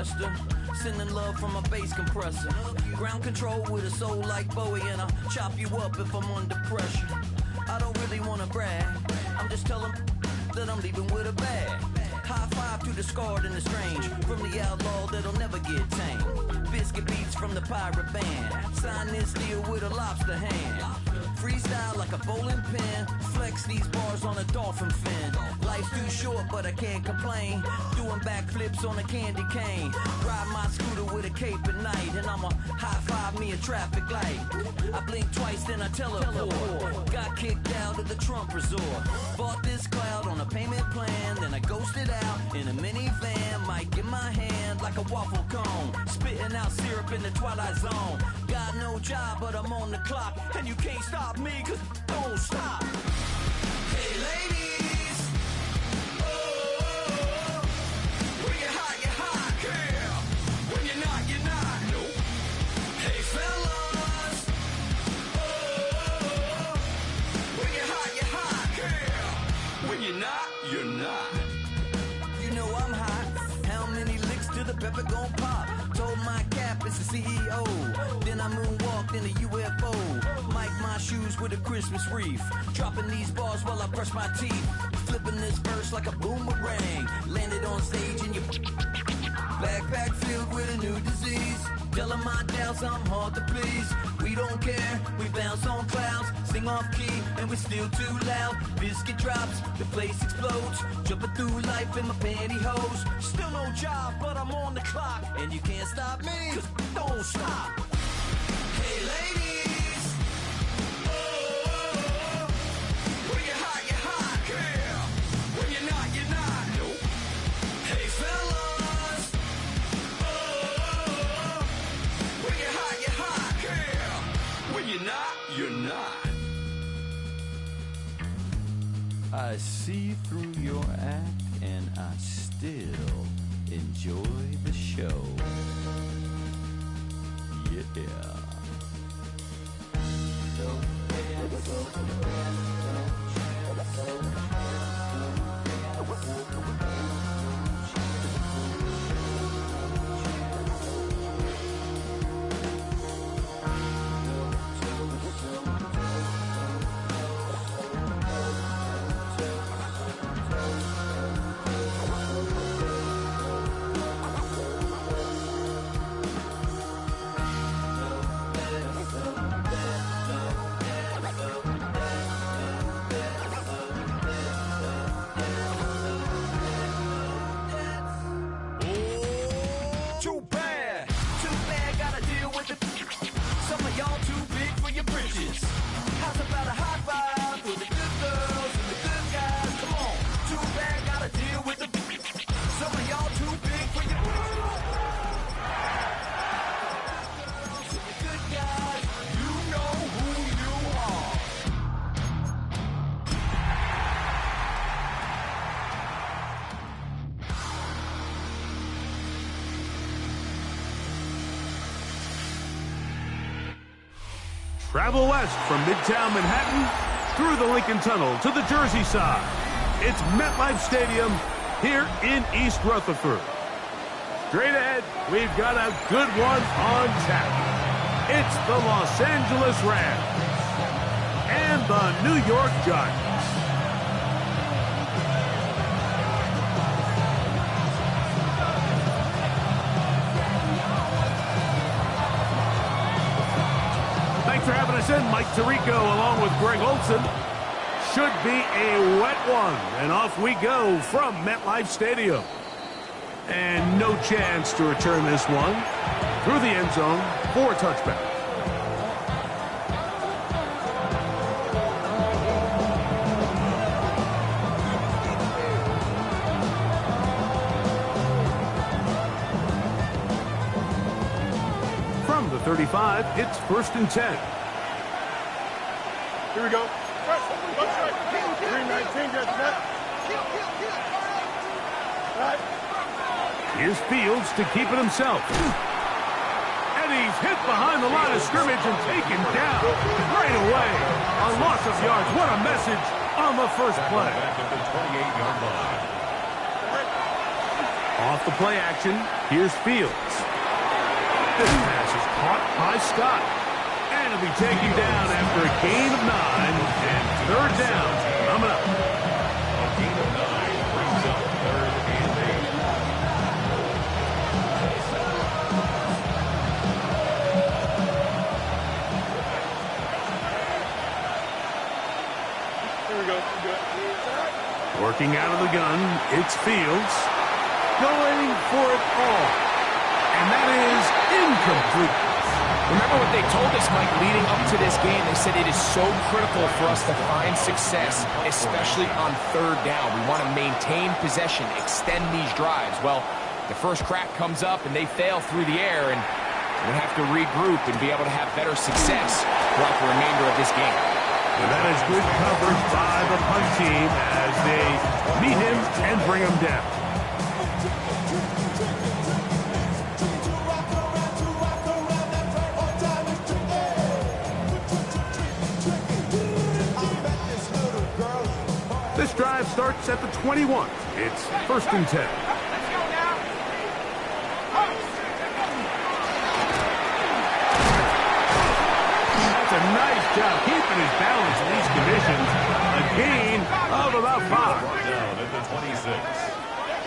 Western. Sending love from a bass compressor. Ground control with a soul like Bowie, and I'll chop you up if I'm under pressure. I don't really wanna brag, I'm just telling that I'm leaving with a bag. High five to the scarred and the strange, from the outlaw that'll never get tamed. Biscuit beats from the pirate band, sign this deal with a lobster hand. Freestyle like a bowling pin, flex these bars on a dolphin fin. Life's too short but I can't complain, doing backflips on a candy cane. Ride my scooter with a cape at night, and I'ma high five me a traffic light. I blink twice then I teleport, got kicked out of the Trump resort. Bought this cloud on a payment plan, then I ghosted out in a minivan. Mic in my hand like a waffle cone, spitting out syrup in the twilight zone. Got no job but I'm on the clock, and you can't stop me cause don't stop. Hey ladies, oh, when you're hot, girl. When you're not, nope. Hey fellas, oh, when you're hot, girl. When you're not. You know I'm hot. How many licks till the pepper gon' pop? Told my cap it's the CEO. Then I moonwalked in a UFO. Mic my shoes with a Christmas wreath. Dropping these bars while I brush my teeth. Flipping this verse like a boomerang. Landed on stage in your backpack filled with a new disease. Telling my doubts I'm hard to please. We don't care, we bounce on clouds. Sing off key and we're still too loud. Biscuit drops, the place explodes. Jumping through life in my pantyhose. Still no job but I'm on the clock, and you can't stop me cause don't stop. Hey ladies, oh, when you're hot, girl. When you're not, nope. Hey fellas, oh, when you're hot, girl. When you're not. I see through your act and I still enjoy the show. Yeah. Travel west from Midtown Manhattan through the Lincoln Tunnel to the Jersey side. It's MetLife Stadium here in East Rutherford. Straight ahead, we've got a good one on tap. It's the Los Angeles Rams and the New York Giants. Thanks for having us in. Mike Tirico along with Greg Olson. Should be a wet one. And off we go from MetLife Stadium. And no chance to return this one through the end zone for a touchback. From the 35, it's 1st and 10. Here we go. 319, just net. Right. Here's Fields to keep it himself. And he's hit behind the line of scrimmage and taken down right away. A loss of yards. What a message on the first play. Back at the 28-yard line. Off the play action, here's Fields. This pass is caught by Scott. And he'll be taken down after a gain of 9 and third down coming up. A gain of 9 brings up 3rd and 8. Here we go. Good. Working out of the gun, it's Fields. Going for it all. And that is incomplete. Remember what they told us, Mike, leading up to this game. They said it is so critical for us to find success, especially on third down. We want to maintain possession, extend these drives. Well, the first crack comes up and they fail through the air, and we have to regroup and be able to have better success throughout the remainder of this game. And that is good coverage by the punt team as they meet him and bring him down. This drive starts at the 21. It's 1st and 10. That's a nice job keeping his balance in these conditions. A gain of about 5. Down at the 26.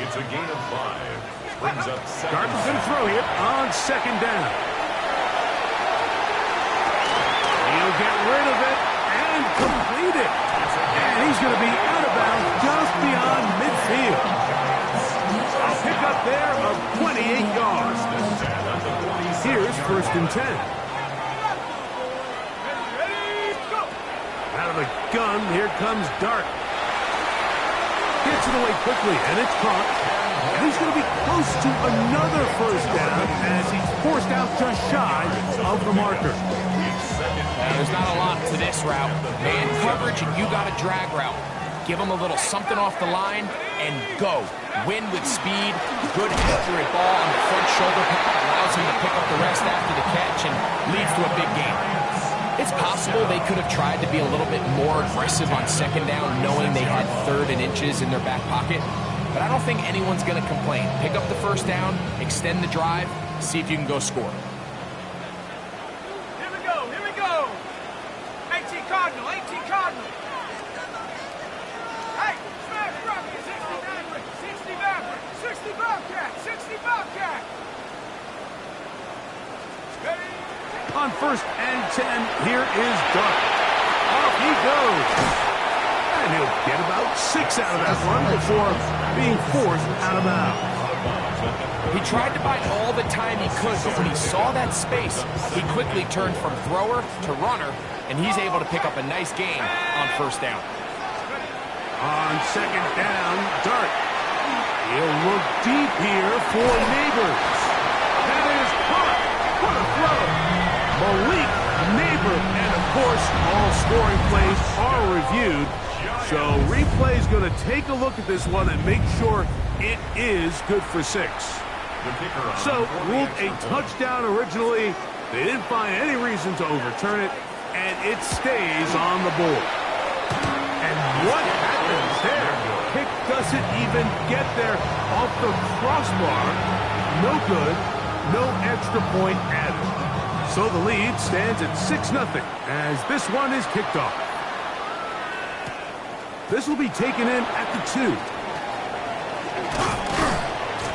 It's a gain of 5. Brings up 7. Gardner's going to throw it on 2nd down. He'll get rid of it and complete it. And he's going to be out of bounds just beyond midfield. A pickup there of 28 yards. Here's 1st and 10. Out of the gun, here comes Dart. Gets it away quickly, and it's caught. And he's going to be close to another 1st down as he's forced out just shy of the marker. There's not a lot to this route. Man coverage, and you got a drag route. Give him a little something off the line and go. Win with speed. Good accurate ball on the front shoulder pad. Allows him to pick up the rest after the catch and leads to a big game. It's possible they could have tried to be a little bit more aggressive on 2nd down, knowing they had 3rd and inches in their back pocket. But I don't think anyone's going to complain. Pick up the 1st down, extend the drive, see if you can go score. Here we go. 18 Cardinal. Hey, smash Rocky. 60 Bobcat. Ready? On 1st and 10, here is Dart. Off he goes. And he'll get about 6 out of that one before being forced out of bounds. He tried to buy all the time he could, but when he saw that space, he quickly turned from thrower to runner, and he's able to pick up a nice gain on 1st down. On 2nd down, Dart. He'll look deep here for Neighbors. That is caught. What a throw. Malik Neighbor. And, of course, all scoring plays are reviewed. So replay's going to take a look at this one and make sure it is good for 6. So, ruled a touchdown originally. They didn't find any reason to overturn it, and it stays on the board. And what happens there? Kick doesn't even get there off the crossbar. No good. No extra point added. So the lead stands at 6-0 as this one is kicked off. This will be taken in at the 2.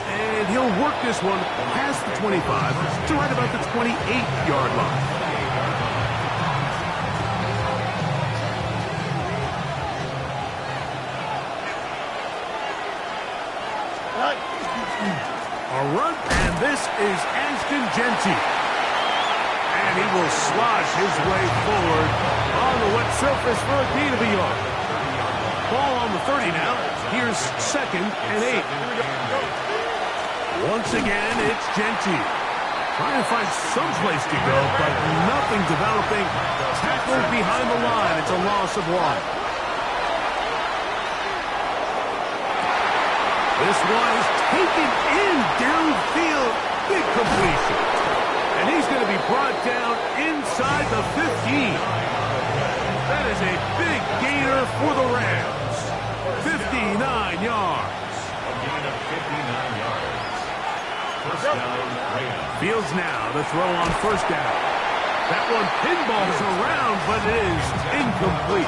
And he'll work this one past the 25 to right about the 28-yard line. A run, and this is Ashton Genty. And he will slosh his way forward on the wet surface for a gain of a yard. Ball on the 30 now. Here's 2nd and 8. Once again, it's Genty. Trying to find some place to go, but nothing developing. Tackled behind the line. It's a loss of 1. This one is taken in downfield. Big completion. And he's going to be brought down inside the 15. That is a big gainer for the Rams. 59 yards. A gain of 59 yards. First down, Rams. Fields now to throw on first down. That one pinballs around, but it is incomplete.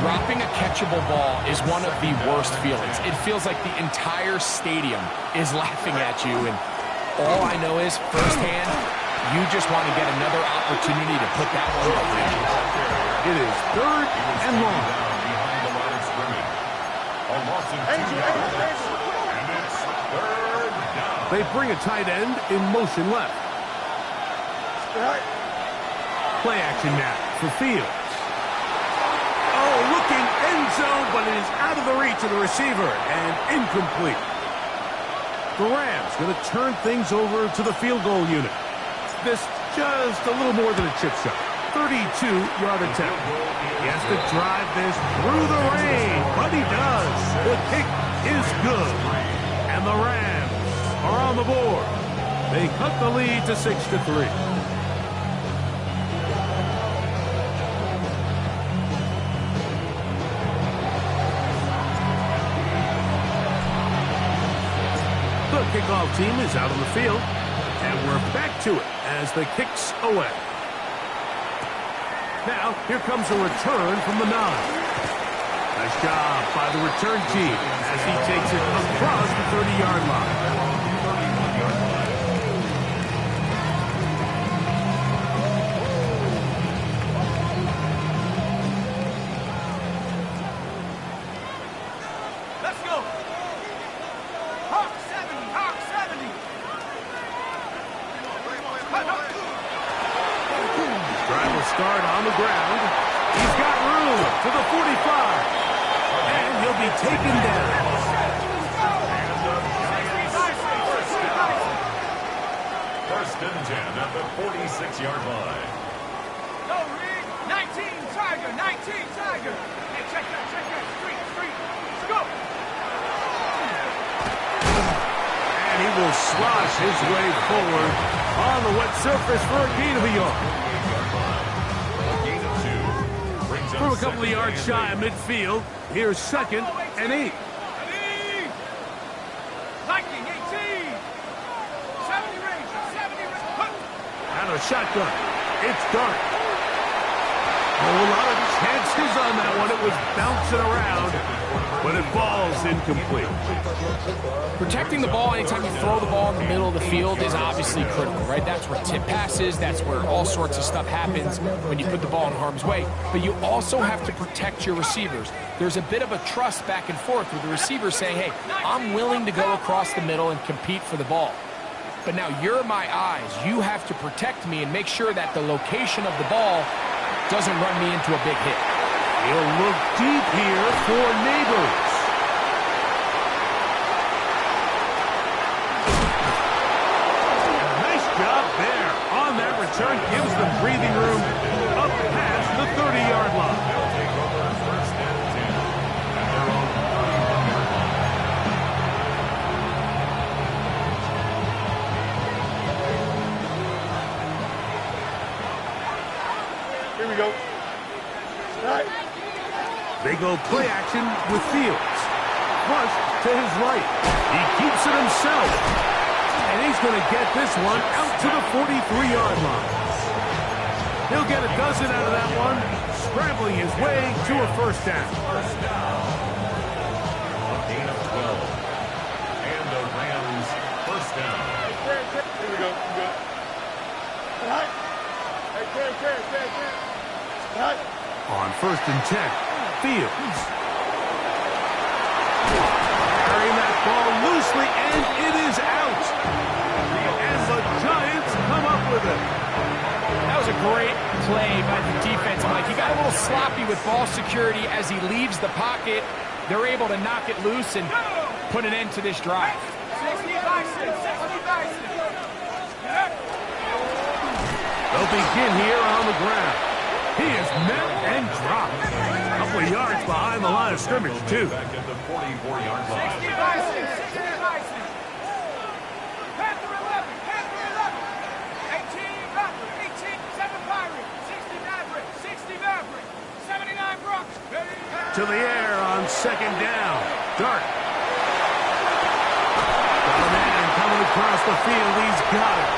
Dropping a catchable ball is one of the worst feelings. It feels like the entire stadium is laughing at you, and all I know is, firsthand, you just want to get another opportunity to put that one behind you. It is third and long. Behind the line of scrimmage. A loss of 2 yards. And it's third down. They bring a tight end in motion left. Play action now for Fields. Oh, looking end zone, but it is out of the reach of the receiver and incomplete. The Rams going to turn things over to the field goal unit. This just a little more than a chip shot. 32-yard attempt. He has to drive this through the rain, but he does. The kick is good. And the Rams are on the board. They cut the lead to 6-3. The kickoff team is out on the field, and we're back to it as the kick's away. Now, here comes a return from the 9. Nice job by the return team as he takes it across the 30-yard line. Let's go. Hawk 70, Hawk 70. Drive will start on the ground. He's got room to the 45. And he'll be taken down. First and 10 at the 46-yard line. Go, Reed. 19, Tiger, 19, Tiger. Hey, check that. Street. Let's go. And he will slosh his way forward on the wet surface for a gain of a yard. Gain of 2. Brings up From a couple of second yards and shy of midfield, here's 2nd and 8. Viking 18. 70 Rangers, 70 Rangers. Out of shotgun. It's Dart. A lot of chances on that one. It was bouncing around, but it falls incomplete. Protecting the ball anytime you throw the ball in the middle of the field is obviously critical, right? That's where tip passes, that's where all sorts of stuff happens when you put the ball in harm's way. But you also have to protect your receivers. There's a bit of a trust back and forth with the receiver saying, hey, I'm willing to go across the middle and compete for the ball. But now you're my eyes. You have to protect me and make sure that the location of the ball doesn't run me into a big hit. He'll look deep here for Neighbors. Nice job there on that return. Gives them breathing room up past the 30-yard line. They'll take over first and 10 at their own 31-yard line. Here we go. Right. They go play action with Fields. Rush to his right. He keeps it himself. And he's going to get this one out to the 43-yard line. He'll get a dozen out of that one, scrambling his way to a first down. A gain of 12. And the Rams first down. Here we go. Good. Right. Hey, carry. Right. On first and 10, Fields. Carrying that ball loosely, and it is out. And the Giants come up with it. That was a great play by the defense, Mike. He got a little sloppy with ball security as he leaves the pocket. They're able to knock it loose and put an end to this drive. 60 Bison. They'll begin here on the ground. He is met and dropped. A couple of yards behind the line of scrimmage, too. Back at the 44-yard line. 60 Bison. Panther 11. 18 Panther. 18 7 Pirate. 60 Maverick. 60 Maverick. 79 Broncos. To the air on second down. Dart. across the field. He's got it.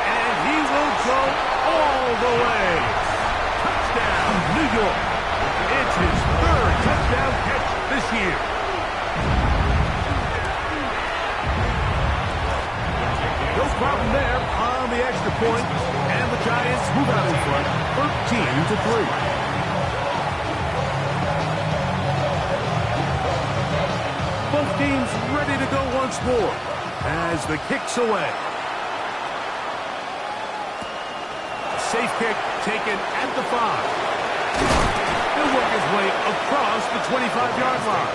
And he will go all the way. Touchdown, New York. It's his third touchdown catch this year. No problem there on the extra point. And the Giants move out in front, 13-3. Both teams ready to go once more as the kick's away. A safe kick taken at the 5. He'll work his way across the 25-yard line.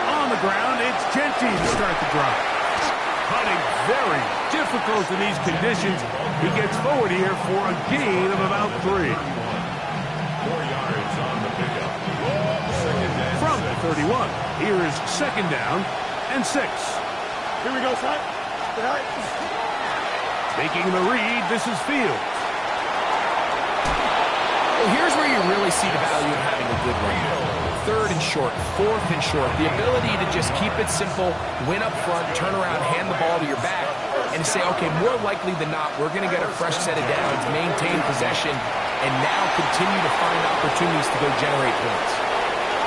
On the ground, it's Jeanty to start the drive. Hunting very difficult in these conditions. He gets forward here for a gain of about 3. 4 yards on the pickup. From the 31, here is second down and 6. Here we go, son. Taking the read, this is Fields. Well, here's where you really see the value of having a good run. 3rd and short, 4th and short. The ability to just keep it simple, win up front, turn around, hand the ball to your back, and say, okay, more likely than not, we're going to get a fresh set of downs, maintain possession, and now continue to find opportunities to go generate points.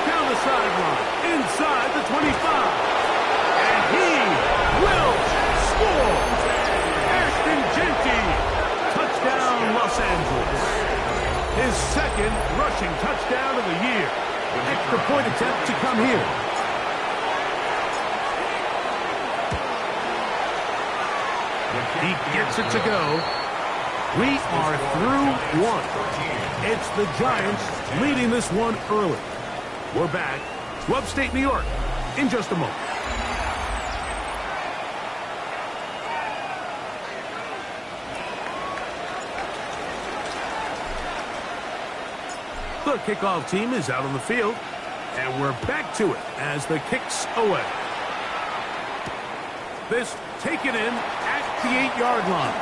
Down the sideline, inside the 25. And he will score. Ashton Jeanty. Touchdown, Los Angeles. His second rushing touchdown of the year. Extra point attempt to come here. He gets it to go. We are through 1. It's the Giants leading this one early. We're back to upstate New York in just a moment. The kickoff team is out on the field, and we're back to it as the kick's away. This taken in at the 8-yard line.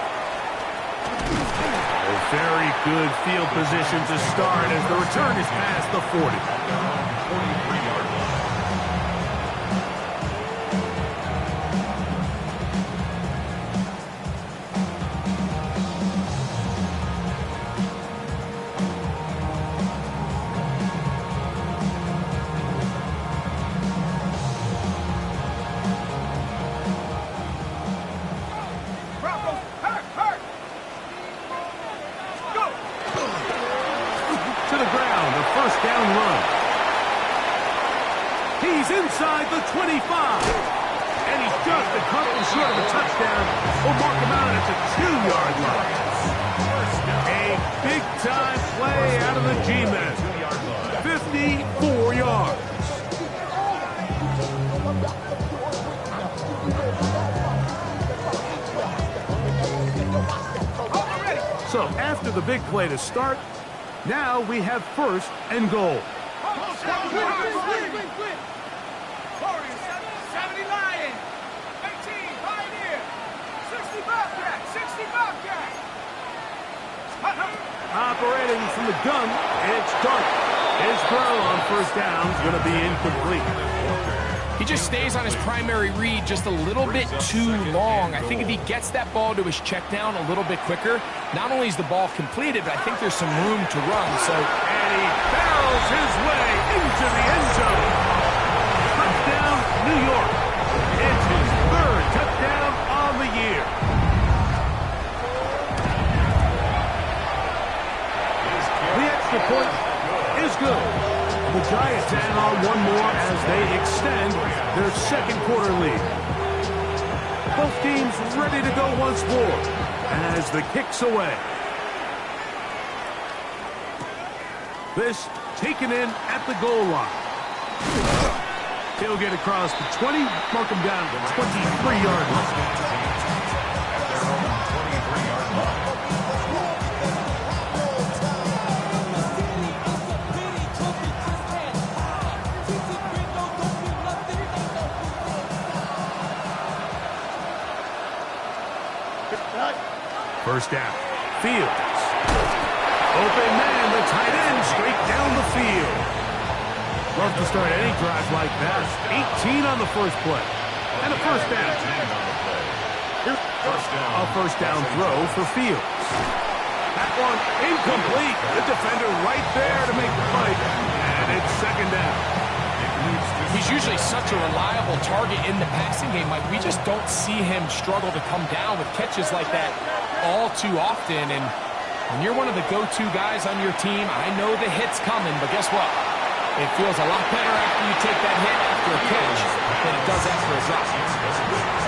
A very good field position to start as the return is past the 40. 43-yard line. Inside the 25. And he's just a couple short of a touchdown. We'll mark him out at the 2-yard line. A big-time play out of the G-Men. 54 yards. So after the big play to start, now we have 1st and goal. 70 Lions, 18 Pioneer, 60 Bobcat, 60 Bobcat. Operating from the gun, it's Dark. His throw on 1st down is going to be incomplete. He just stays on his primary read just a little bit too long. I think if he gets that ball to his check down a little bit quicker, not only is the ball completed, but I think there's some room to run. And he barrels his way into the end zone. Touchdown, New York. It's his 3rd touchdown on the year. The extra point is good. The Giants add on one more as they extend their 2nd quarter lead. Both teams ready to go once more as the kick's away. This taken in at the goal line. He'll get across the 20, mark him down to the 23-yard line. First down. Fields. Open man, the tight end, straight down the field. Love to start any drive like that. 18 on the first play. And a first down. A first down throw for Fields. That one incomplete. The defender right there to make the fight. And it's second down. He's usually such a reliable target in the passing game, Mike. We just don't see him struggle to come down with catches like that all too often. And when you're one of the go-to guys on your team, I know the hit's coming, but guess what? It feels a lot better after you take that hit after a catch than it does after a drop.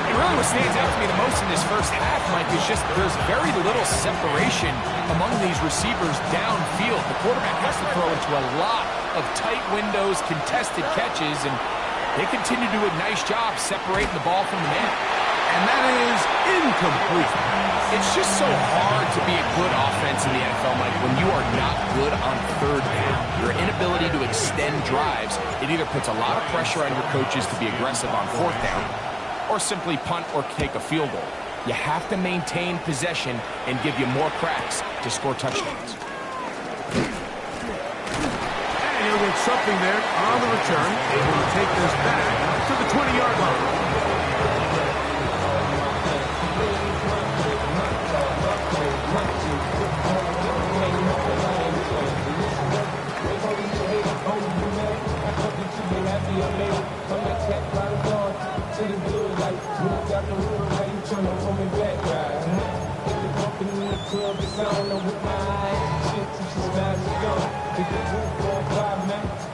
And really what stands out to me the most in this first half, Mike, is just there's very little separation among these receivers downfield. The quarterback has to throw into a lot of tight windows, contested catches, and they continue to do a nice job separating the ball from the man. And that is incomplete. It's just so hard to be a good offense in the NFL, Mike, when you are not good on third down. Your inability to extend drives, it either puts a lot of pressure on your coaches to be aggressive on fourth down or simply punt or take a field goal. You have to maintain possession and give you more cracks to score touchdowns. And he'll get something there on the return, able to take this back to the 20-yard line.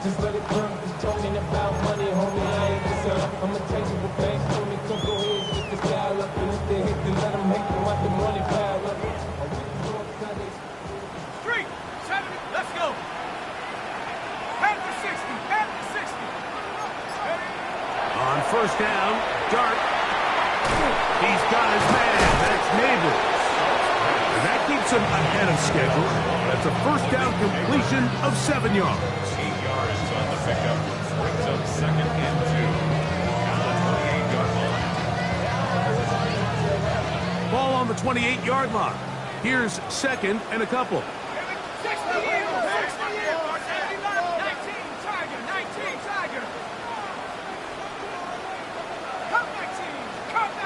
Just let it burn, just talking about money, homie, I ain't concerned. I'ma take you with banks, homie, so go ahead, get the style up. And if they hit, then let them hate them, let the money pile up. 3, 7, let's go. Head for 60, head for 60. On first down, Dart. He's got his man. That's Neighbors. And that keeps him ahead of schedule. That's a first down completion of 7 yards. 8 yards on the pickup. Brings up second and 2. At the 28-yard line. Ball on the 28-yard line. Here's second and a couple. 60 in, 60 in. 19 Tiger, 19 Tiger. Come 19, come 19.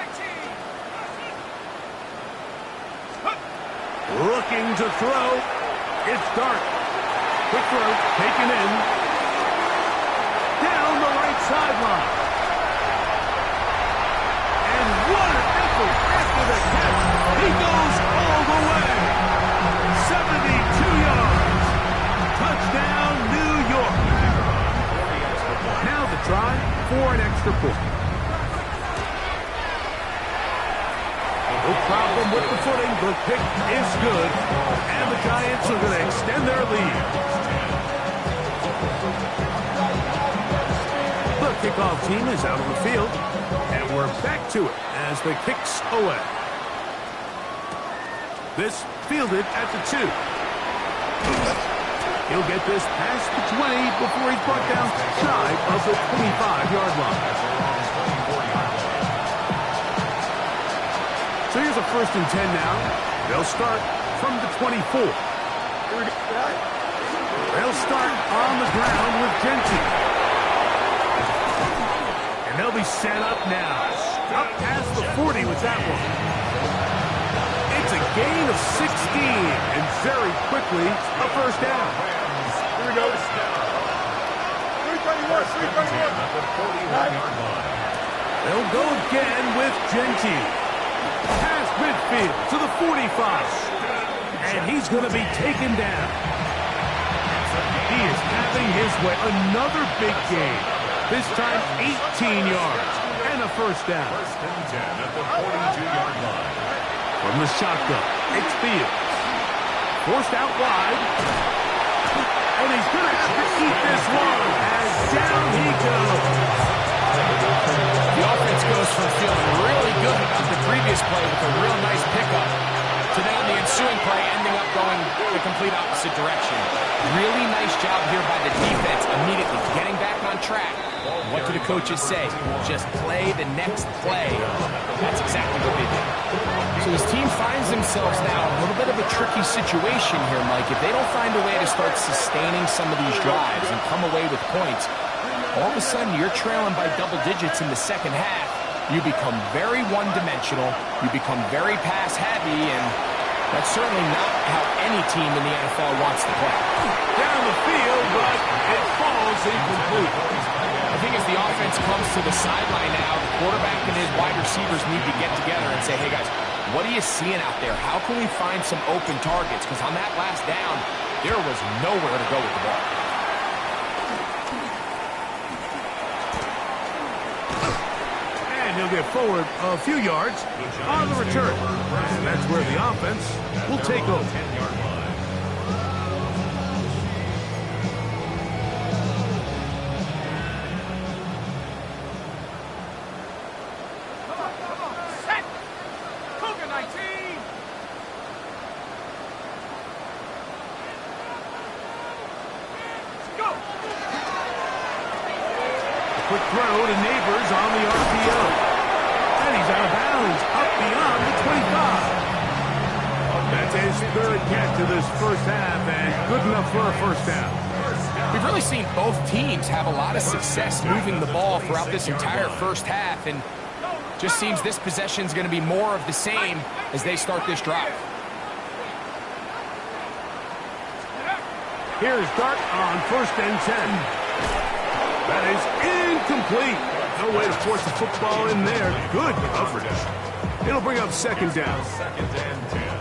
Looking to throw. It's Dart. Quick throw, taken in. Down the right sideline. And what an effort after the catch. He goes all the way. 72 yards. Touchdown, New York. Now the try for an extra point. No problem with the footing. The pick is good. And the Giants are going to extend their lead. The kickoff team is out on the field. And we're back to it as the kick's away. This fielded at the 2. He'll get this past the 20 before he's brought down shy of the 25-yard line. So here's a first and 10 now. They'll start from the 24. They'll start on the ground with Genty. And they'll be set up now. Up past the 40 with that one. It's a gain of 16. And very quickly, a first down. Here we go. 331, 331. They'll go again with Genty. Past midfield to the 45. And he's going to be taken down. He is having his way. Another big game. This time 18 yards and a first down. First and 10 at the 42-yard line. From the shotgun, it's Fields. Forced out wide. And he's going to have to eat this one. And down he goes. The offense goes from feeling really good about the previous play with a real nice pickup to then the ensuing play ending up going the complete opposite direction. Really nice job here by the defense immediately getting back on track. What do the coaches say? Just play the next play. That's exactly what they did. So So this team finds themselves now in a little bit of a tricky situation here, Mike. If they don't find a way to start sustaining some of these drives and come away with points, all of a sudden you're trailing by double digits in the second half. You become very one-dimensional. You become very pass-heavy, and that's certainly not how any team in the NFL wants to play. Down the field, but it falls incomplete. I think as the offense comes to the sideline now, the quarterback and his wide receivers need to get together and say, hey, guys, what are you seeing out there? How can we find some open targets? Because on that last down, there was nowhere to go with the ball. And he'll get forward a few yards on the return. And that's where the offense will take over. Set! Cougar 19! Go! Quick throw to Neighbors on the RPO. And he's out of bounds, up beyond the 25. That's his third catch of this first half, and good enough for a first down. We've really seen both teams have a lot of success moving the ball throughout this entire first half, and just seems this possession is going to be more of the same as they start this drive. Here's Dart on 1st and 10. That is incomplete. No way to force the football in there. Good coverage. It'll bring up 2nd down.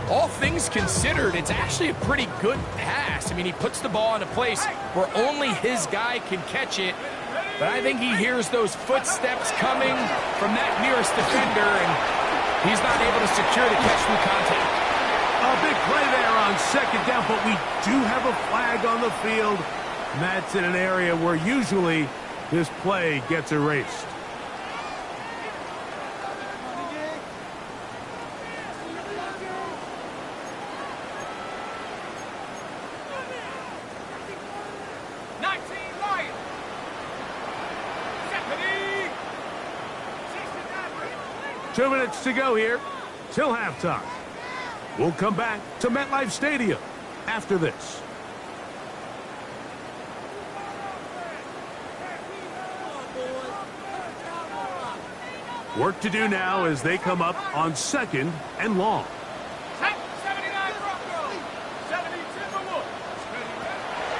All things considered, it's actually a pretty good pass. I mean, he puts the ball in a place where only his guy can catch it. But I think he hears those footsteps coming from that nearest defender, and he's not able to secure the catch through contact. A big play there on 2nd down, but we do have a flag on the field. And that's in an area where usually this play gets erased. Lions! 2 minutes to go here till halftime. We'll come back to MetLife Stadium after this. Work to do now as they come up on 2nd and long. 79 Broncos, 70 Timberwolves.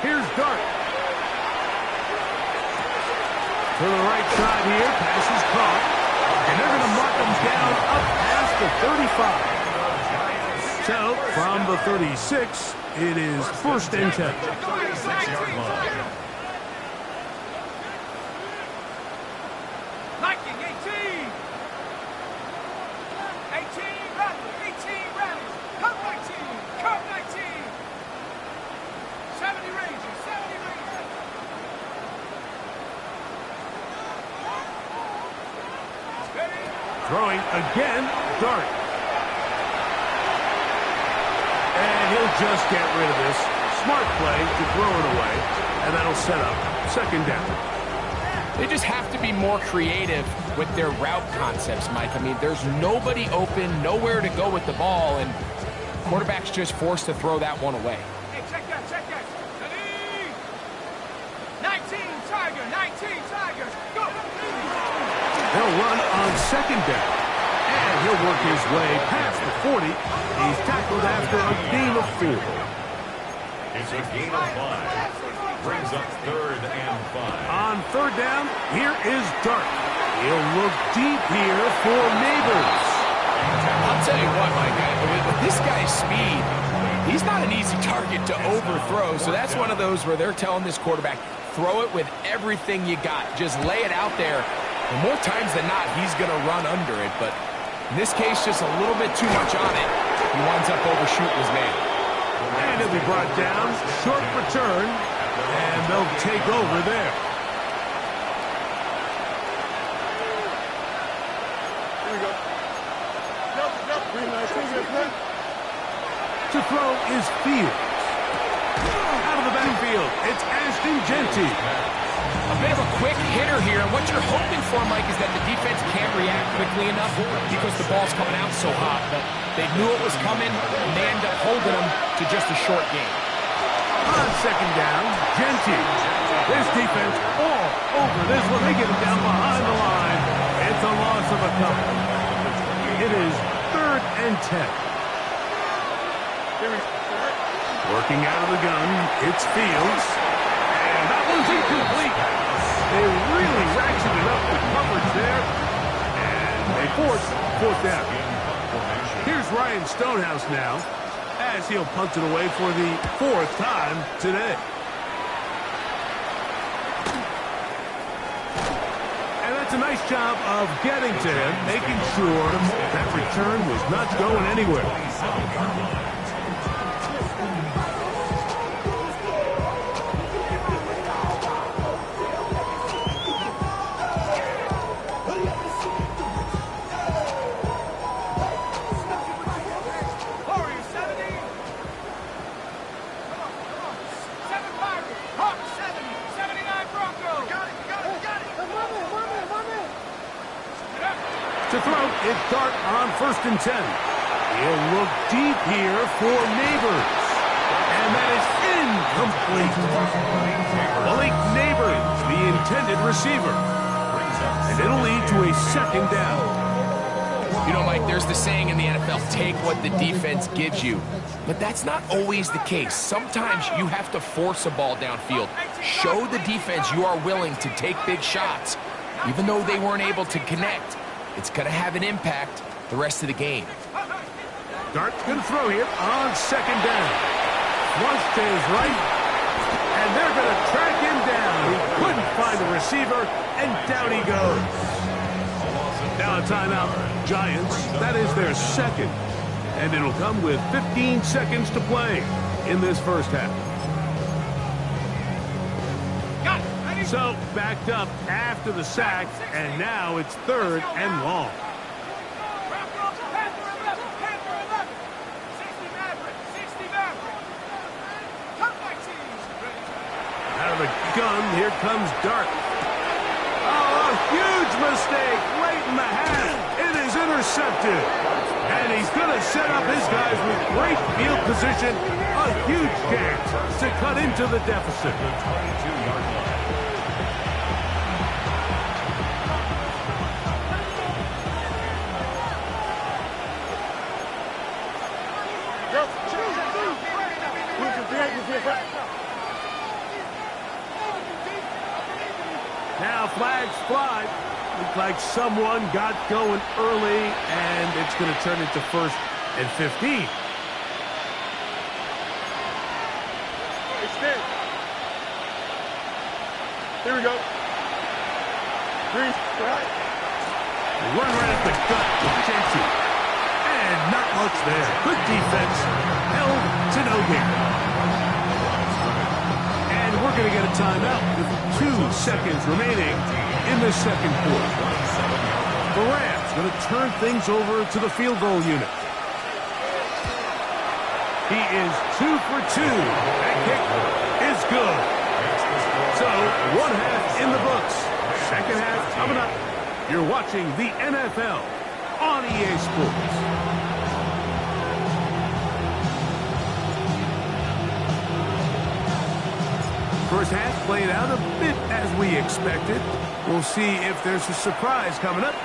Here's Dart. To the right side here, pass is caught. And they're going to mark them down up past the 35. So, from the 36, it is 1st and 10. Liking 18. 18 Bradley, 18 Bradley. Come 19, come 19. 70 Rangers, 70 Rangers. Steady. Throwing again, Dart. And he'll just get rid of this. Smart play to throw it away. And that'll set up 2nd down. They just have to be more creative with their route concepts, Mike. I mean, there's nobody open, nowhere to go with the ball, and quarterback's just forced to throw that one away. Hey, check that, check that. Steady. 19 Tiger, 19 Tigers. Go. They'll run on 2nd down. And he'll work his way past the 40. He's tackled after a gain of 4. It's a gain of 5. Brings up 3rd and 5. On 3rd down, here is Dart. He'll look deep here for Neighbors. I'll tell you what, Mike, with this guy's speed, he's not an easy target to overthrow, so that's one of those where they're telling this quarterback, throw it with everything you got. Just lay it out there. And more times than not, he's going to run under it, but in this case, just a little bit too much on it. He winds up overshooting his man. And he'll be brought down, short return, and they'll take over there. To throw is Fields. Out of the backfield, it's Ashton Genty. A bit of a quick hitter here, and what you're hoping for, Mike, is that the defense can't react quickly enough because the ball's coming out so hot. But they knew it was coming, and they ended up holding them to just a short game. On second down, Genty. This defense all over this one. They get it down behind the line. It's a loss of a couple. It is 3rd and 10. Working out of the gun, it's Fields. And that one's incomplete. They really ratcheted up the coverage there. And they force 4th down. Here's Ryan Stonehouse now, as he'll punt it away for the 4th time today. And that's a nice job of getting to him, making sure that return was not going anywhere. To throw, it's Dart on 1st and 10. He'll look deep here for Neighbors. And that is incomplete. Malik Neighbors, the intended receiver. And it'll lead to a 2nd down. You know, Mike, there's the saying in the NFL, take what the defense gives you. But that's not always the case. Sometimes you have to force a ball downfield. Show the defense you are willing to take big shots. Even though they weren't able to connect, it's going to have an impact the rest of the game. Dart's going to throw here on 2nd down. Flush to his right, and they're going to track him down. He couldn't find a receiver, and down he goes. Now a timeout, Giants. That is their 2nd, and it'll come with 15 seconds to play in this first half. So, backed up after the sack, and now it's 3rd and long. Out of the gun, here comes Dart. Oh, a huge mistake late in the half. It is intercepted. And he's going to set up his guys with great field position. A huge chance to cut into the deficit. Now flags fly. Looks like someone got going early, and it's going to turn into 1st and 15. Here we go. Green, right. Run right at the gut with Genty. And not much there. Good defense. Held to no gain. And we're going to get a timeout with 2 seconds remaining in the 2nd quarter. The Rams going to turn things over to the field goal unit. He is 2 for 2. That kick is good. So, 1 half in the books. 2nd half coming up. You're watching the NFL on EA Sports. First half played out a bit as we expected. We'll see if there's a surprise coming up.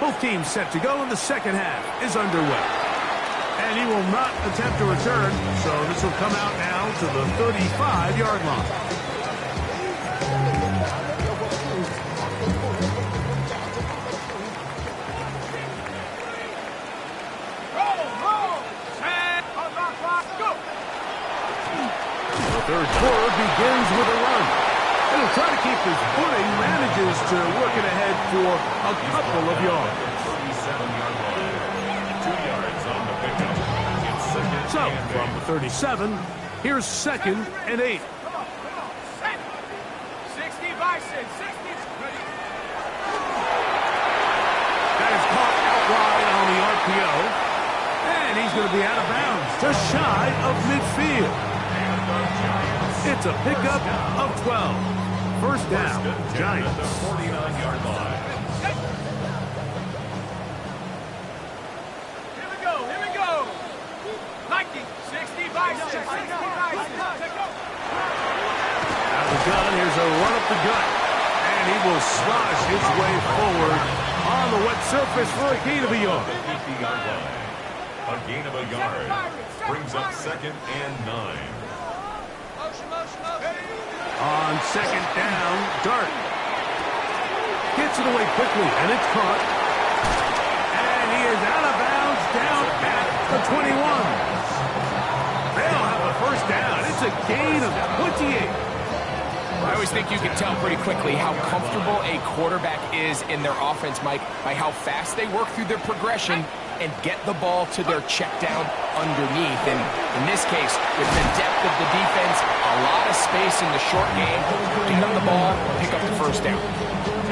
Both teams set to go, and the 2nd half is underway. And he will not attempt a return, so this will come out now to the 35-yard line. Third quarter begins with a run. And he'll try to keep his footing, manages to work it ahead for a couple of yards. 2 yards on the pickup. It's 2nd So, and from the 37, here's 2nd and 8. 60 Bison, 60. That is caught out wide on the RPO. And he's going to be out of bounds, just shy of midfield. It's a pickup of 12. First down, Giants. At the 49-yard line. Here we go, here we go. Nike, 60 by 60 by 60. Out of the gun, here's a run up the gut. And he will slosh his way forward on the wet surface for a gain of a yard. 50-yard line. A gain of a yard. Brings up 2nd and 9. Motion, motion, motion. On second down, Dart gets it away quickly, and it's caught. And he is out of bounds down at the 21. They'll have a first down. It's a gain of 28. I always think you can tell pretty quickly how comfortable a quarterback is in their offense, Mike, by how fast they work through their progression and get the ball to their check down underneath. And in this case, with the depth of the defense, a lot of space in the short game, get them the ball, pick up the first down.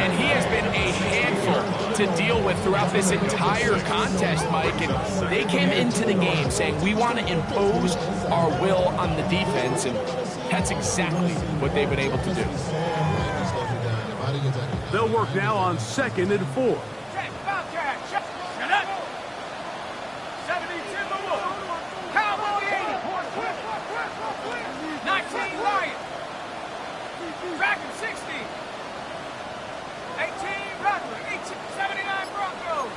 And he has been a handful to deal with throughout this entire contest, Mike. And they came into the game saying, we want to impose our will on the defense. And that's exactly what they've been able to do. They'll work now on 2nd and 4. Check, Bobcat, check. Shut up. 70 Timberwolves. Cowboy 80. 19 Lions. Dragon 60. 18 Rattler. 79 Broncos.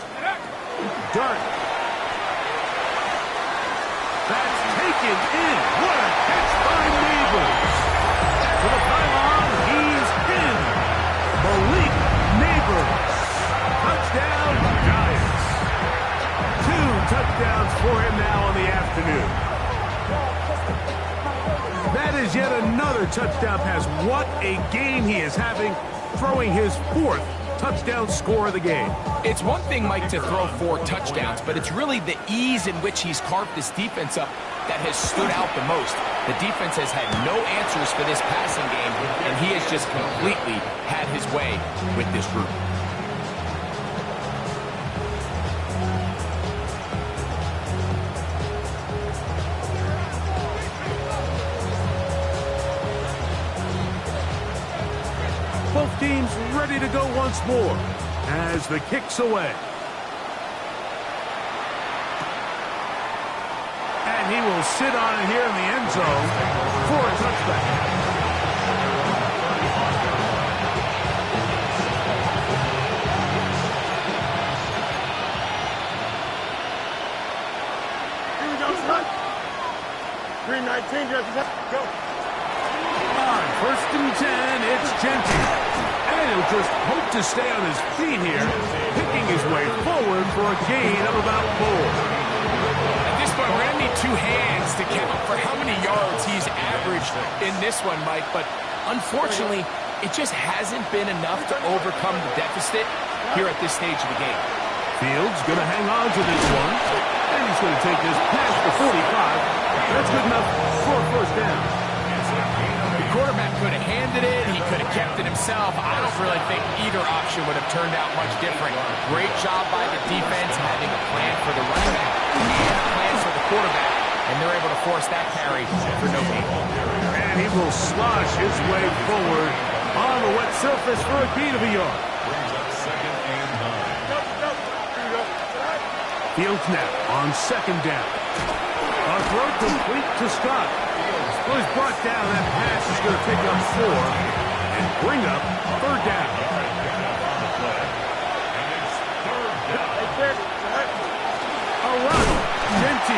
Shut up. Dart. That's taken in. What a catch by Neighbors. To the pylon, he's in. Malik Neighbors. Touchdown, Giants. 2 touchdowns for him now on the afternoon. That is yet another touchdown pass. What a game he is having, throwing his 4th touchdown score of the game. It's one thing, Mike, to throw 4 touchdowns, but it's really the ease in which he's carved this defense up that has stood out the most. The defense has had no answers for this passing game, and he has just completely had his way with this group. Both teams ready to go once more as the kick's away. And he will sit on it here in the end zone for a touchback. Here we go, son. 319, go. On 1st and 10, it's Genty. And he'll just hope to stay on his feet here, picking his way forward for a gain of about 4. At this point, we're going to need 2 hands to count for how many yards he's averaged in this one, Mike. But unfortunately, it just hasn't been enough to overcome the deficit here at this stage of the game. Fields going to hang on to this one. And he's going to take this past the 45. That's good enough for a first down. The quarterback could have handed it. He could have kept it himself. I don't really think either option would have turned out much different. Great job by the defense having a plan for the running back and a plan for the quarterback. And they're able to force that carry for no gain. And he will slosh his way forward on the wet surface for a gain of a yard. Brings up 2nd and 9. Fields now on 2nd down. A throw complete to Scott. Well, he's brought down. That pass is going to pick up 4 and bring up 3rd down. A run. Genty.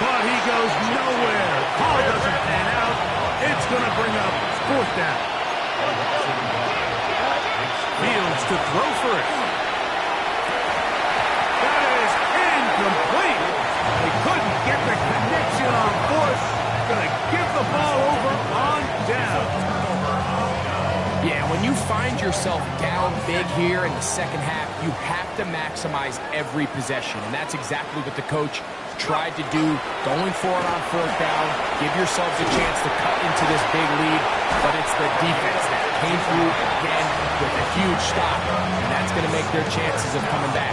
But he goes nowhere. Ball doesn't pan out. It's going to bring up 4th down. Fields to throw for it. That is incomplete. They couldn't get the connection on 4th. Going to give the ball over on down. Yeah, when you find yourself down big here in the second half, you have to maximize every possession. And that's exactly what the coach tried to do, going for it on 4th down. Give yourselves a chance to cut into this big lead. But it's the defense that came through again with a huge stop. And that's going to make their chances of coming back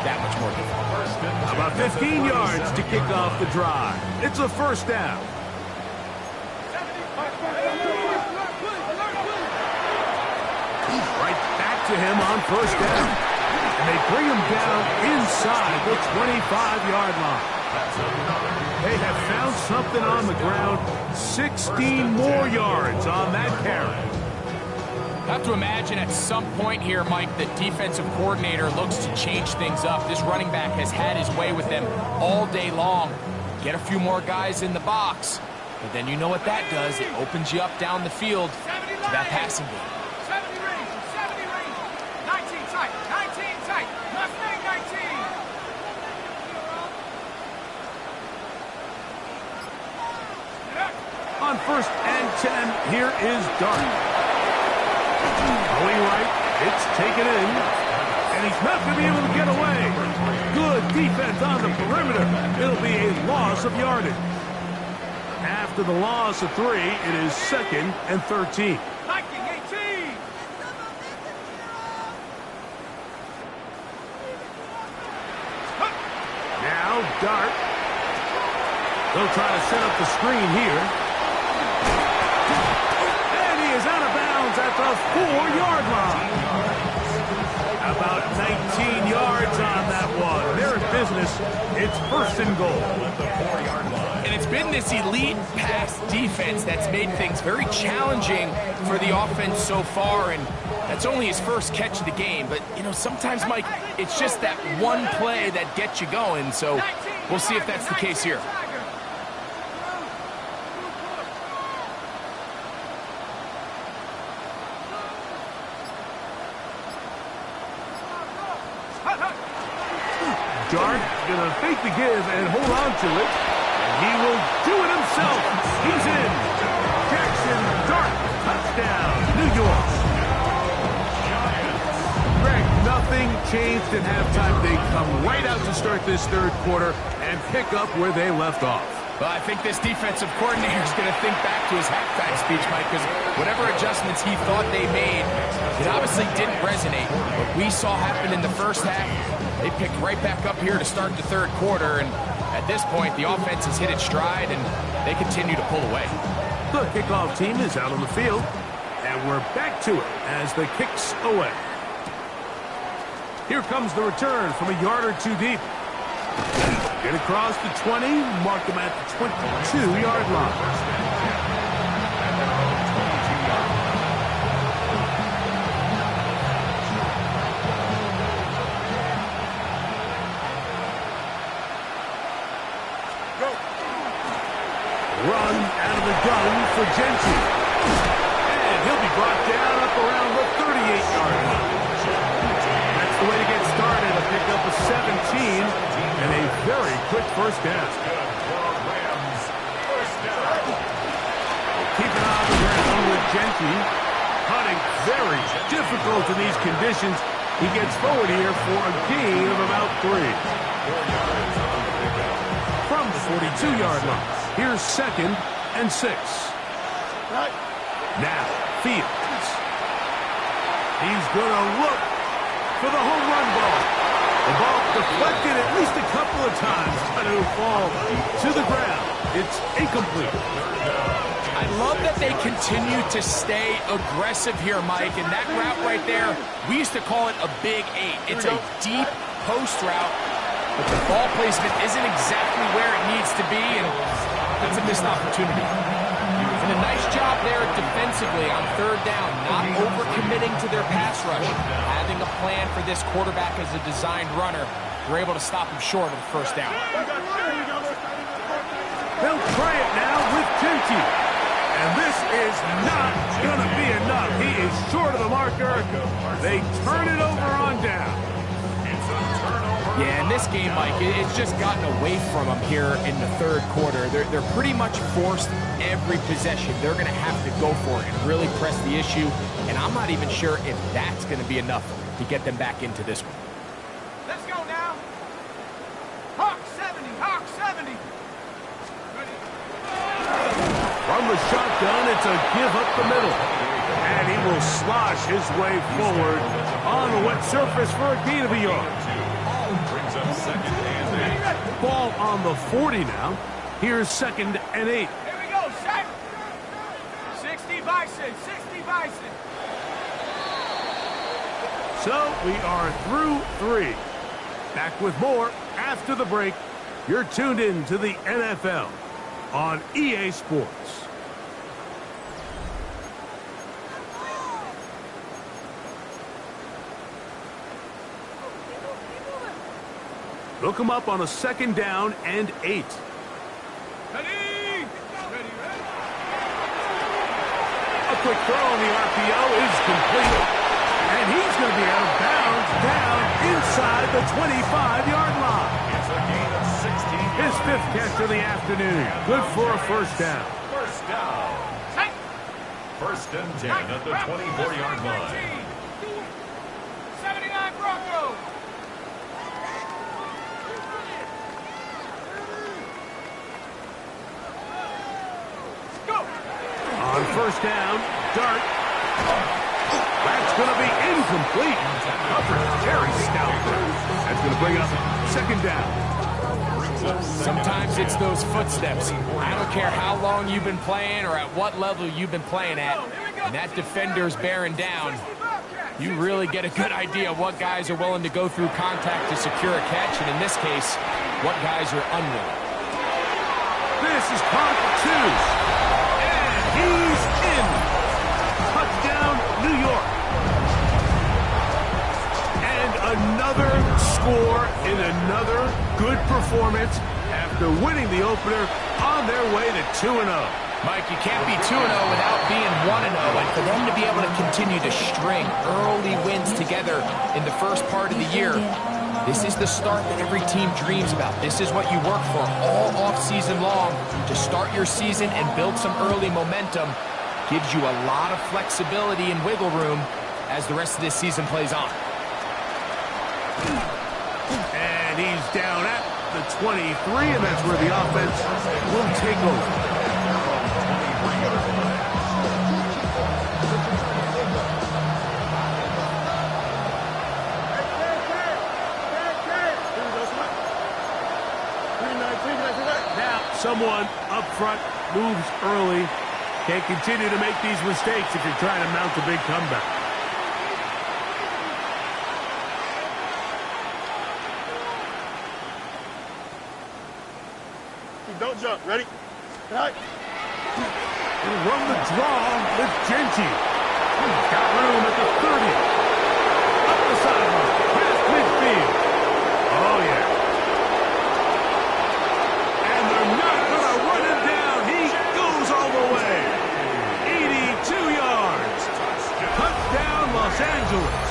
that much more difficult. About 15 yards to kick off the drive. It's a first down. to him on first down. And they bring him down inside the 25-yard line. They have found something on the ground. 16 more yards on that carry. I have to imagine at some point here, Mike, the defensive coordinator looks to change things up. This running back has had his way with them all day long. Get a few more guys in the box, but then you know what that does. It opens you up down the field to that passing game. 70 range, 70 range. 19 tight, 19 tight. Mustang 19. On first and 10, here is Dart. Going right, it's taken in, and he's not going to be able to get away. Good defense on the perimeter. It'll be a loss of yardage. After the loss of 3, it is 2nd and 13. Viking 18. Now Dart. They'll try to set up the screen here. And he is out of bounds at the 4-yard line. About 19 yards on that one. They're in business. It's 1st and goal. And it's been this elite pass defense that's made things very challenging for the offense so far, and that's only his first catch of the game. But, you know, sometimes, Mike, it's just that one play that gets you going, so we'll see if that's the case here. Dart gonna fake the give and hold on to it. And he will do it himself. He's in. Jackson Dart, touchdown, New York. Greg, nothing changed at halftime. They come right out to start this 3rd quarter and pick up where they left off. Well, I think this defensive coordinator is going to think back to his halftime speech, Mike, because whatever adjustments he thought they made, it obviously didn't resonate. What we saw happen in the first half, they picked right back up here to start the 3rd quarter, and at this point, the offense has hit its stride, and they continue to pull away. The kickoff team is out on the field, and we're back to it as the kicks away. Here comes the return from a yard or 2 deep. Get across the 20, mark them at the 22-yard line. Run out of the gun for Genty. And he'll be brought down up around the 38-yard line. That's the way to get started. A pick up of 17 and a very quick first down. Keep an eye on the ground with Genty. Hunting very difficult in these conditions. He gets forward here for a gain of about 3. From the 42-yard line. Here's 2nd and 6. Now, Fields. He's going to look for the home run ball. The ball deflected at least a couple of times. Going to fall to the ground. It's incomplete. I love that they continue to stay aggressive here, Mike, and that route right there, we used to call it a big 8. It's a deep post route, but the ball placement isn't exactly where it needs to be, and that's a missed opportunity. And a nice job there defensively on 3rd down, not overcommitting to their pass rush. Having a plan for this quarterback as a designed runner, they're able to stop him short of the 1st down. They'll try it now with Genty. And this is not going to be enough. He is short of the marker. They turn it over on down. Yeah, in this game, Mike, it's just gotten away from them here in the 3rd quarter. They're pretty much forced every possession. They're going to have to go for it and really press the issue. And I'm not even sure if that's going to be enough to get them back into this one. Let's go now. Hawk 70, Hawk 70. From the shotgun, it's a give up the middle. And he will slosh his way forward on the wet surface for a gain of a yard. Brings up 2nd and 8. Ball on the 40 now. Here's 2nd and 8. Here we go, set. 60 Bison, 60 Bison. So we are through 3. Back with more after the break. You're tuned in to the NFL on EA Sports. Look him up on a 2nd down and 8. A quick throw on the RPO is complete. And he's going to be out of bounds down inside the 25-yard line. It's a gain of 16. His 5th catch of the afternoon. Good for a first down. First down. 1st and 10 at the 24-yard line. 79 Broncos. On 1st down, Dart. That's going to be incomplete. Coverage very stout. That's going to bring up 2nd down. Sometimes it's those footsteps. I don't care how long you've been playing or at what level you've been playing at, and that defender's bearing down. You really get a good idea of what guys are willing to go through contact to secure a catch, and in this case, what guys are unwilling. This is Chronicle 2. And he's in. Touchdown, New York. And another score in another good performance after winning the opener on their way to 2-0. Mike, you can't be 2-0 without being 1-0, and for them to be able to continue to string early wins together in the first part of the year, this is the start that every team dreams about. This is what you work for all off-season long, to start your season and build some early momentum. Gives you a lot of flexibility and wiggle room as the rest of this season plays on. And he's down at the 23, and that's where the offense will take over. Now, someone up front moves early. Can't continue to make these mistakes if you're trying to mount a big comeback. Don't jump. Ready? Right. He'll run the draw with Genty. He's got room at the 30. Up the sideline. Past midfield. Oh, yeah. And they're not going to run him down. He goes all the way. 82 yards. Touchdown, Los Angeles.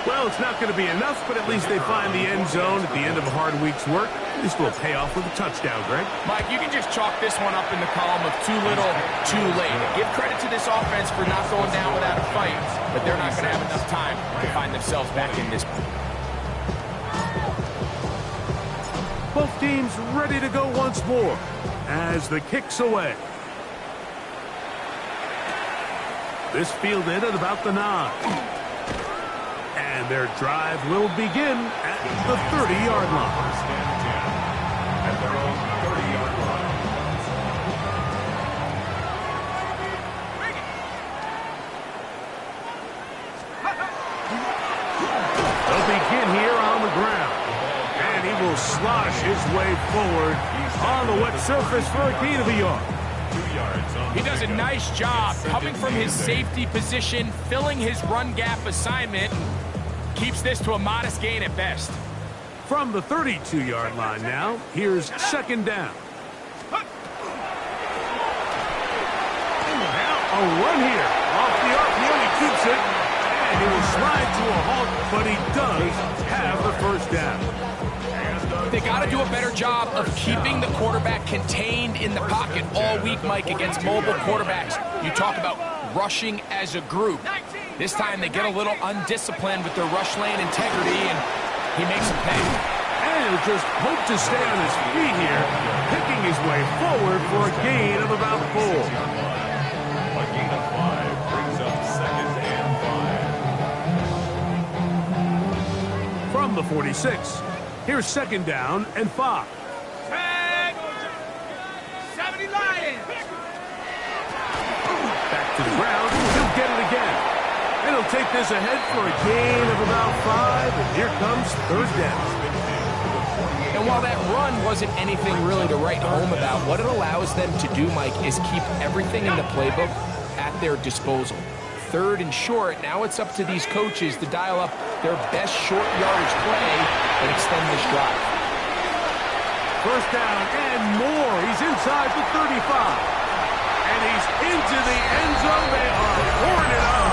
Well, it's not going to be enough, but at least they find the end zone at the end of a hard week's work. At least we'll pay off with a touchdown, Greg. Mike, you can just chalk this one up in the column of too little, too late. Give credit to this offense for not going down without a fight, but they're not going to have enough time to find themselves back in this. Both teams ready to go once more as the kick's away. This fielded at about the 9. And their drive will begin at the 30-yard line. First and 10 at their own 30-yard line. They'll begin here on the ground. And he will slosh his way forward on the wet surface for a gain of a yard. 2 yards on He does a nice job coming from his safety position, filling his run gap assignment, and keeps this to a modest gain at best. From the 32-yard line now, here's 2nd down. Now a run here. Off the RPO, he keeps it. And he will slide to a halt, but he does have the first down. They got to do a better job of keeping the quarterback contained in the pocket all week, Mike, against mobile quarterbacks. You talk about rushing as a group. This time they get a little undisciplined with their rush lane integrity, and he makes them pay. And he'll just hope to stay on his feet here, picking his way forward for a gain of about 4. A gain of 5 brings up 2nd and 5. From the 46, here's 2nd down and 5. Tag! 70 Lions! Back to the ground, he'll get it again. take this ahead for a gain of about 5, and here comes third down. And while that run wasn't anything really to write home about, what it allows them to do, Mike, is keep everything in the playbook at their disposal. Third and short, now it's up to these coaches to dial up their best short yardage play and extend this drive. First down and more. He's inside the 35. And he's into the end zone. They are pouring it on.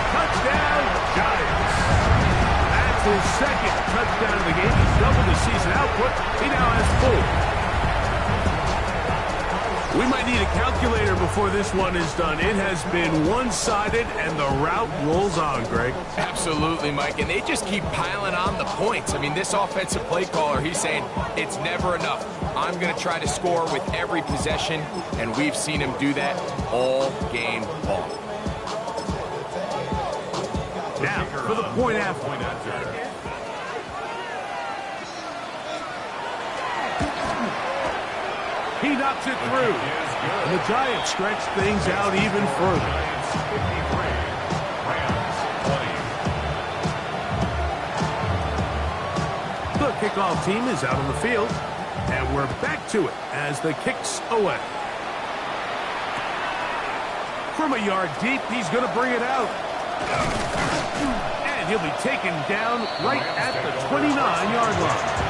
Touchdown, Giants. That's his second touchdown of the game. He's doubled his season output. He now has 4. We might need a calculator before this one is done. It has been one-sided, and the route rolls on, Greg. Absolutely, Mike, and they just keep piling on the points. I mean, this offensive play caller, he's saying it's never enough. I'm going to try to score with every possession, and we've seen him do that all game long. Now, for the point after. He knocks it through. And the Giants stretch things out even further. The kickoff team is out on the field. And we're back to it as the kick's away. From a yard deep, he's going to bring it out. And he'll be taken down right at the 29-yard line.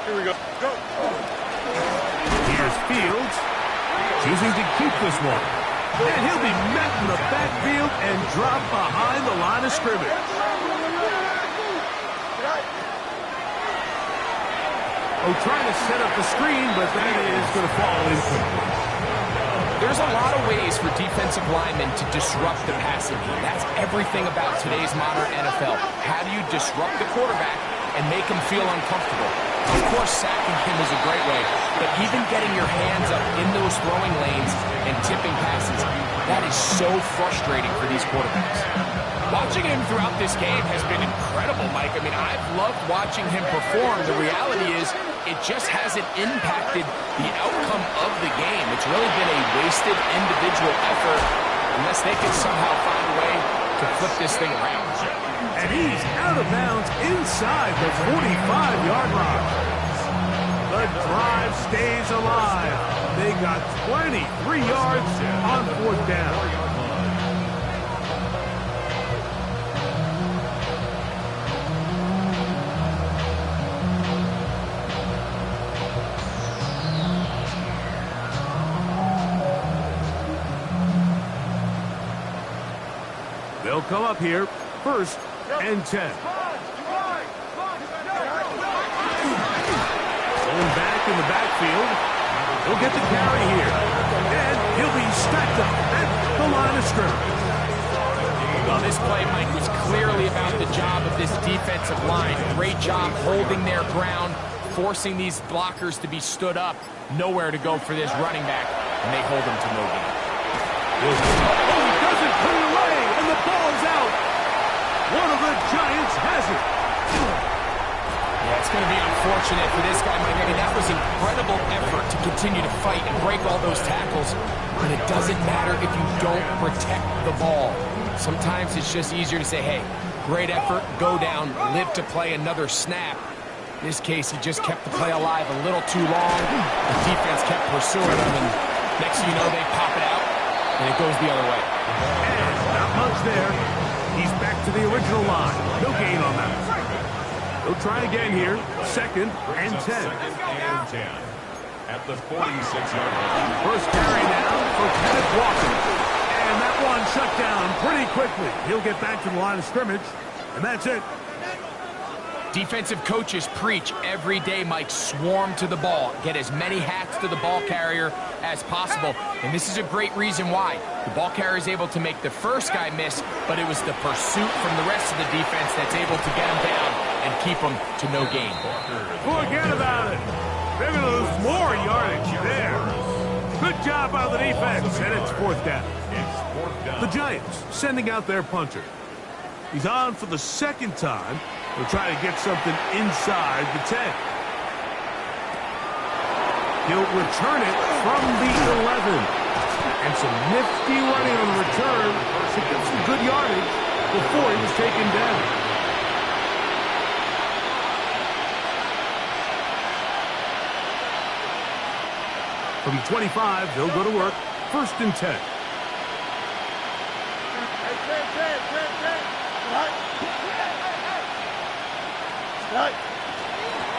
Here we go. Go. Here's Fields, choosing to keep this one. And he'll be met in the backfield and dropped behind the line of scrimmage. Oh, trying to set up the screen, but that is going to fall incomplete. There's a lot of ways for defensive linemen to disrupt the passing game. That's everything about today's modern NFL. How do you disrupt the quarterback and make him feel uncomfortable? Of course, sacking him is a great way, but even getting your hands up in those throwing lanes and tipping passes, that is so frustrating for these quarterbacks. Watching him throughout this game has been incredible, Mike. I mean, I've loved watching him perform. The reality is it just hasn't impacted the outcome of the game. It's really been a wasted individual effort unless they can somehow find a way to flip this thing around. And he's out of bounds inside the 45-yard line. The drive stays alive. They got 23 yards on fourth down. They'll come up here, first and 10. Going back in the backfield. He'll get the carry here. And he'll be stacked up at the line of scrimmage. Well, this play, Mike, was clearly about the job of this defensive line. Great job holding their ground, forcing these blockers to be stood up. Nowhere to go for this running back, and they hold him to no gain. Oh, he doesn't put it away, and the ball's out. One of the Giants has it. Yeah, it's going to be unfortunate for this guy, Mike. I mean, that was incredible effort to continue to fight and break all those tackles, but it doesn't matter if you don't protect the ball. Sometimes it's just easier to say, hey, great effort, go down, live to play another snap. In this case, he just kept the play alive a little too long. The defense kept pursuing him, and next thing you know, they pop it out, and it goes the other way. And not much there. He's back to the original line. No gain on that. He'll try again here. Second and 10. Second and 10 at the 46-yard line. First carry now for Kenneth Walker. And that one shut down pretty quickly. He'll get back to the line of scrimmage, and that's it. Defensive coaches preach every day, Mike, swarm to the ball. Get as many hats to the ball carrier as possible. And this is a great reason why. The ball carrier is able to make the first guy miss, but it was the pursuit from the rest of the defense that's able to get him down and keep him to no gain. Forget about it. They're going to lose more yardage there. Good job by the defense, and it's fourth down. The Giants sending out their punter. He's on for the second time, He'll try to get something inside the 10. He'll return it from the 11. And some nifty running on the return to get some good yardage before he was taken down. From 25, they'll go to work. 1st and 10.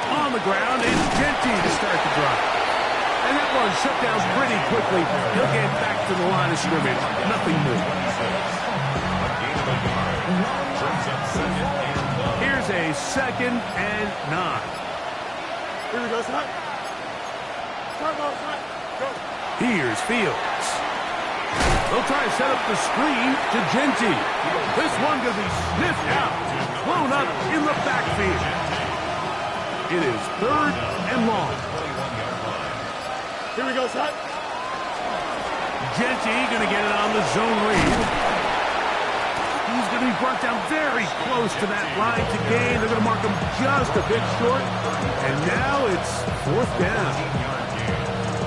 On the ground, it's Jeanty to start the drive. And that one shut down pretty quickly. He'll get back to the line of scrimmage. Nothing new. Here's a 2nd and 9. Here we go, son. Come on, son. Go. Here's Fields. They'll try to set up the screen to Jeanty. This one going to be sniffed out. Blown up in the backfield. It is 3rd and long. Here we go, son. Jeanty going to get it on the zone read. He's going to be brought down very close to that line to gain. They're going to mark him just a bit short. And now it's 4th down.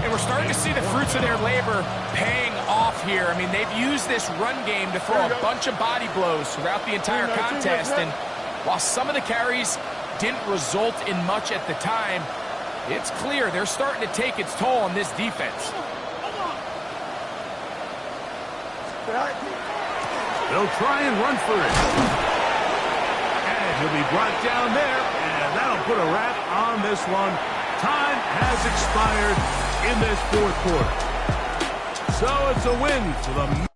And we're starting to see the fruits of their labor paying off here. I mean, they've used this run game to throw a bunch of body blows throughout the entire contest. And while some of the carries didn't result in much at the time, it's clear they're starting to take its toll on this defense. They'll try and run for it. And he'll be brought down there, and that'll put a wrap on this one. Time has expired in this 4th quarter. So it's a win for the